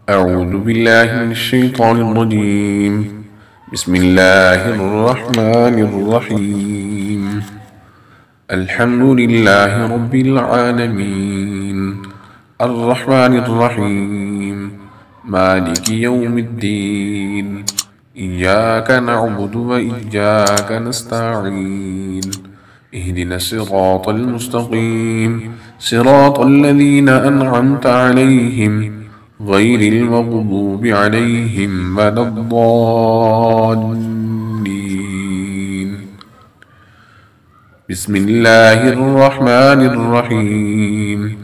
أعوذ بالله من الشيطان الرجيم. بسم الله الرحمن الرحيم. الحمد لله رب العالمين، الرحمن الرحيم، مالك يوم الدين. إياك نعبد وإياك نستعين. اهدنا الصراط المستقيم، صراط الذين أنعمت عليهم غير المغضوب عليهم ولا الضالين. بسم الله الرحمن الرحيم.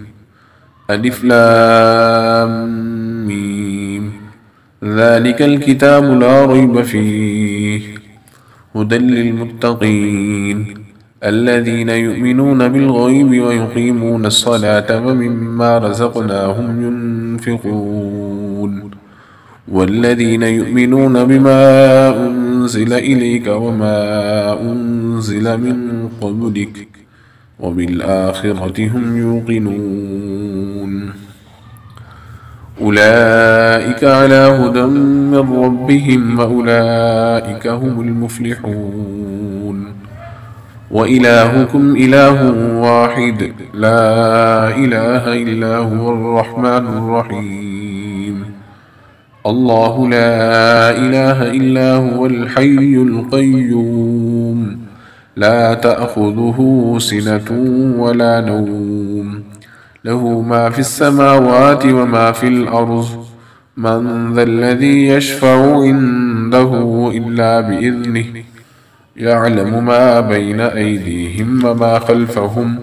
ألف لام ميم. ذلك الكتاب لا ريب فيه هدى للمتقين الذين يؤمنون بالغيب ويقيمون الصلاة ومما رزقناهم ينفقون والذين يؤمنون بما أنزل إليك وما أنزل من قبلك وبالآخرة هم يوقنون. أولئك على هدى من ربهم وأولئك هم المفلحون. وإلهكم إله واحد لا إله إلا هو الرحمن الرحيم. الله لا إله إلا هو الحي القيوم لا تأخذه سنة ولا نوم له ما في السماوات وما في الأرض من ذا الذي يشفع عنده إلا بإذنه يعلم ما بين أيديهم وما خلفهم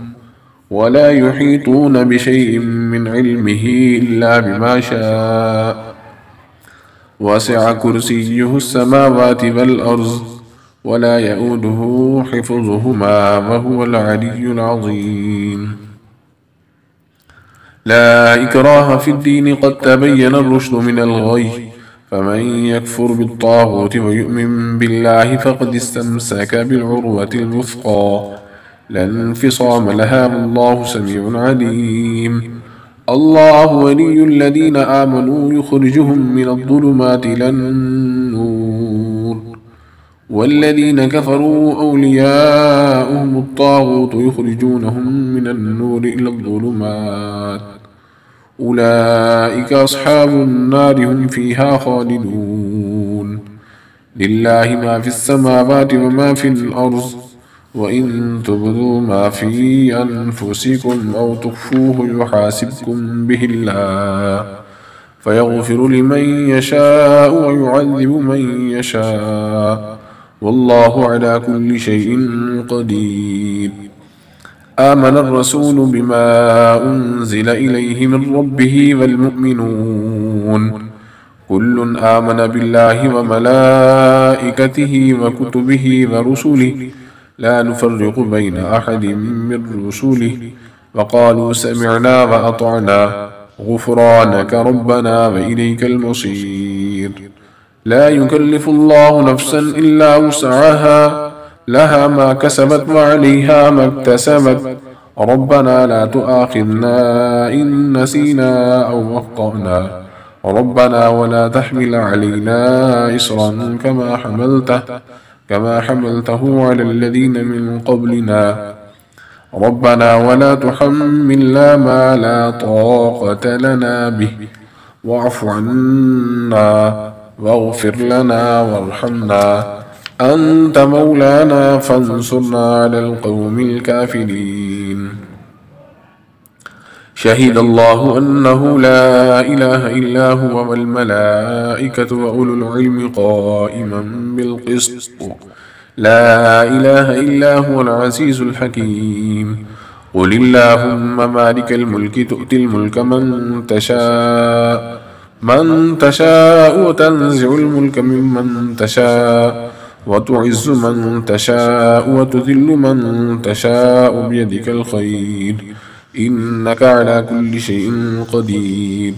ولا يحيطون بشيء من علمه إلا بما شاء وسع كرسيه السماوات والأرض ولا يؤوده حفظهما وهو العلي العظيم. لا إكراه في الدين قد تبين الرشد من الغي فمن يكفر بالطاغوت ويؤمن بالله فقد استمسك بالعروة الوثقى لا انفصام لها والله سميع عليم. الله ولي الذين آمنوا يخرجهم من الظلمات إلى النور والذين كفروا أولياؤهم الطاغوت يخرجونهم من النور إلى الظلمات أولئك أصحاب النار هم فيها خالدون. لله ما في السماوات وما في الأرض وإن تبدوا ما في أنفسكم أو تخفوه يحاسبكم به الله فيغفر لمن يشاء ويعذب من يشاء والله على كل شيء قدير. آمن الرسول بما أنزل إليه من ربه والمؤمنون كل آمن بالله وملائكته وكتبه ورسله لا نفرق بين أحد من رسله وقالوا سمعنا وأطعنا غفرانك ربنا وإليك المصير. لا يكلف الله نفسا إلا وسعها لها ما كسبت وعليها ما اكتسبت ربنا لا تؤاخذنا إن نسينا أو أخطأنا ربنا ولا تحمل علينا إصرا كما حملته على الذين من قبلنا ربنا ولا تحملنا ما لا طاقة لنا به واعف عنا واغفر لنا وارحمنا أنت مولانا فانصرنا على القوم الكافرين. شهد الله أنه لا إله إلا هو والملائكة وأولو العلم قائما بالقسط لا إله إلا هو العزيز الحكيم. قل اللهم مالك الملك تؤتي الملك من تشاء وتنزع الملك ممن تشاء وتعز من تشاء وتذل من تشاء بيدك الخير إنك على كل شيء قدير.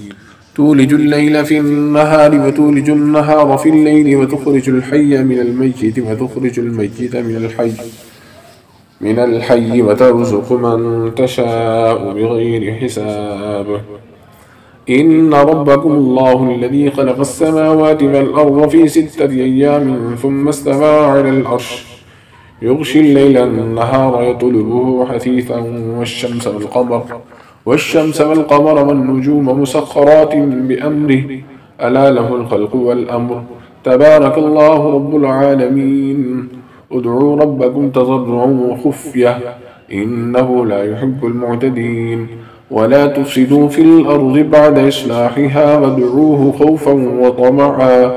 تولج الليل في النهار وتولج النهار في الليل وتخرج الحي من الميت وتخرج الميت من الحي وترزق من تشاء بغير حساب. إن ربكم الله الذي خلق السماوات والأرض في 6 أيام ثم استوى على العرش يغشي الليل النهار يطلبه حثيثا والشمس والقمر والنجوم مسخرات بأمره ألا له الخلق والأمر تبارك الله رب العالمين ادعوا ربكم تضرعا وخفية إنه لا يحب المعتدين ولا تفسدوا في الأرض بعد إصلاحها وادعوه خوفا وطمعا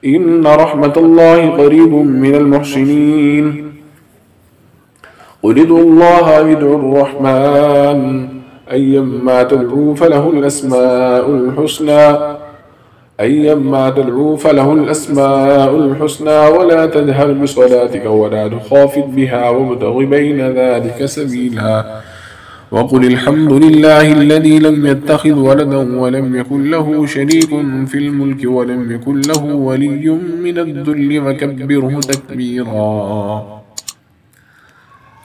إن رحمة الله قريب من المحسنين قل ادعوا الله أو ادعوا الرحمن أيما تدعوا فله الأسماء الحسنى ولا تجهر بصلاتك ولا تخافت بها وابتغ بين ذلك سبيلا وقل الحمد لله الذي لم يتخذ ولدا ولم يكن له شريك في الملك ولم يكن له ولي من الذل وكبره تكبيرا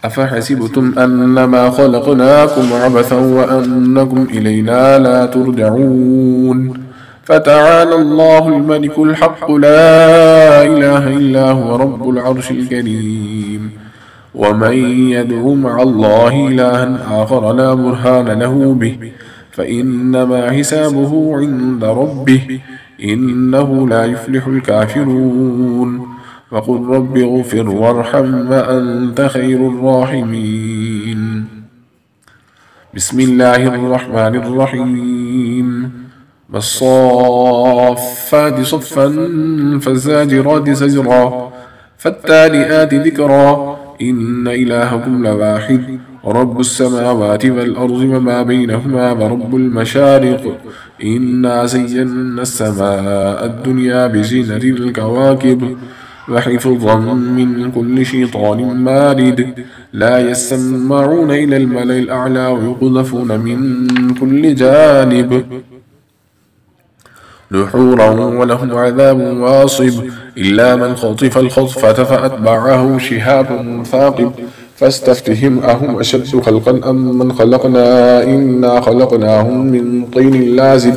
أفحسبتم أنما خلقناكم عبثا وأنكم إلينا لا ترجعون فتعالى الله الملك الحق لا إله إلا هو رب العرش الكريم ومن يدعو مع الله إلها آخر لا برهان له به فإنما حسابه عند ربه إنه لا يفلح الكافرون وقل رب اغفر وارحم وأنت خير الراحمين بسم الله الرحمن الرحيم والصافات صفا فالزاجرات زجرا فالتاليات ذكرا إن إلهكم لواحد رب السماوات والأرض وما بينهما ورب المشارق إنا زينا السماء الدنيا بزينة الكواكب وحفظا من كل شيطان مارد لا يسمعون إلى الملأ الأعلى ويقذفون من كل جانب دحورا ولهم عذاب واصب إلا من خطف الخطفة فأتبعه شهاب ثاقب فاستفتهم أهم أشد خلقا أم من خلقنا إنا خلقناهم من طين لازب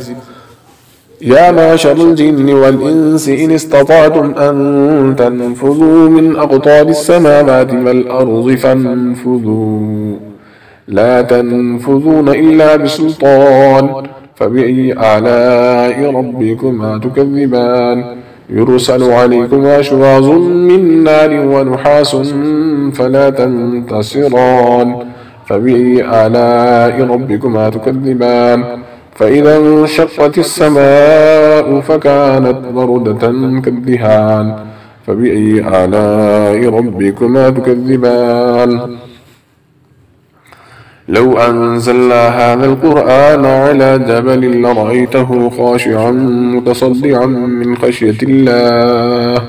يا معشر الجن والإنس إن استطعتم أن تنفذوا من أقطار السماوات والأرض فانفذوا لا تنفذون إلا بسلطان فبأي آلاء ربكما تكذبان يرسل عليكما شواظ من نار ونحاس فلا تنتصران فبأي آلاء ربكما تكذبان فإذا انشقت السماء فكانت وردة كالدهان فبأي آلاء ربكما تكذبان لو أنزلنا هذا القرآن على جبل لرأيته خاشعا متصدعا من خشية الله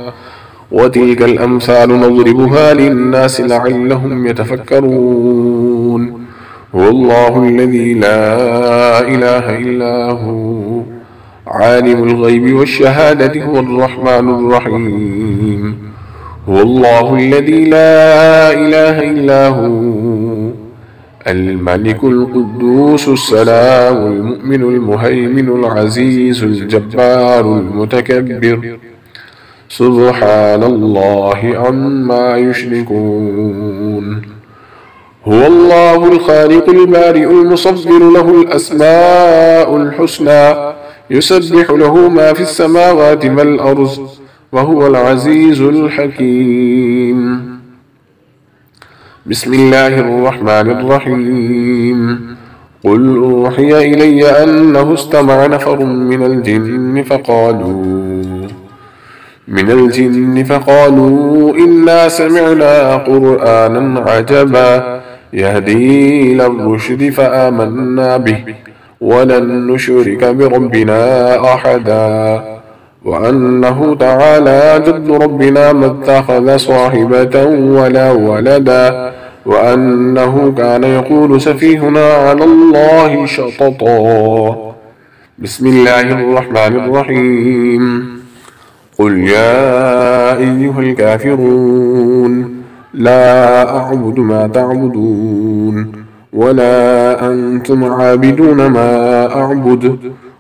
وتلك الأمثال نضربها للناس لعلهم يتفكرون هو الله الذي لا إله إلا هو عالم الغيب والشهادة هو الرحمن الرحيم هو الله الذي لا إله إلا هو الملك القدوس السلام المؤمن المهيمن العزيز الجبار المتكبر سبحان الله عما يشركون هو الله الخالق البارئ المصور له الأسماء الحسنى يسبح له ما في السماوات والأرض وهو العزيز الحكيم بسم الله الرحمن الرحيم قل أوحي إلي أنه استمع نفر من الجن فقالوا إنا سمعنا قرآنا عجبا يهدي إلى الرشد فآمنا به ولن نشرك بربنا أحدا وأنه تعالى جد ربنا ما اتخذ صاحبة ولا ولدا وأنه كان يقول سفيهنا على الله شططا بسم الله الرحمن الرحيم قل يا أيها الكافرون لا أعبد ما تعبدون ولا أنتم عابدون ما أعبد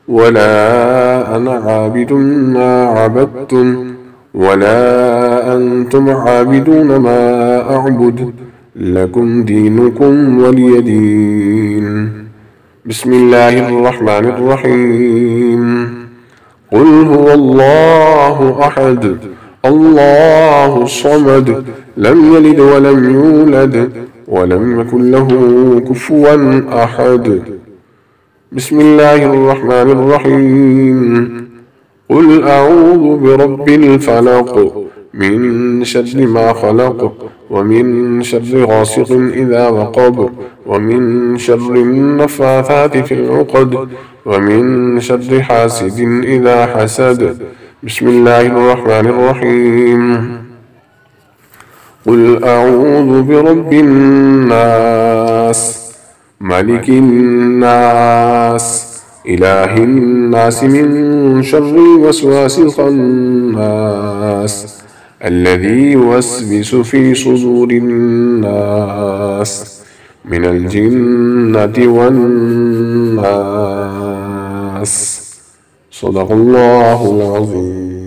ولا أنا عابد ما عبدتم ولا أنتم عابدون ما أعبد لكم دينكم ولي دين. بسم الله الرحمن الرحيم. قل هو الله أحد الله الصمد لم يلد ولم يولد ولم يكن له كفوا أحد. بسم الله الرحمن الرحيم. قل أعوذ برب الفلق من شر ما خلق ومن شر غاسق إذا وقب ومن شر النفاثات في العقد ومن شر حاسد إذا حسد. بسم الله الرحمن الرحيم. قل أعوذ برب الناس ملك الناس إله الناس من شر الوسواس الخناس الذي يوسوس في صدور الناس من الجنة والناس. صدق الله العظيم.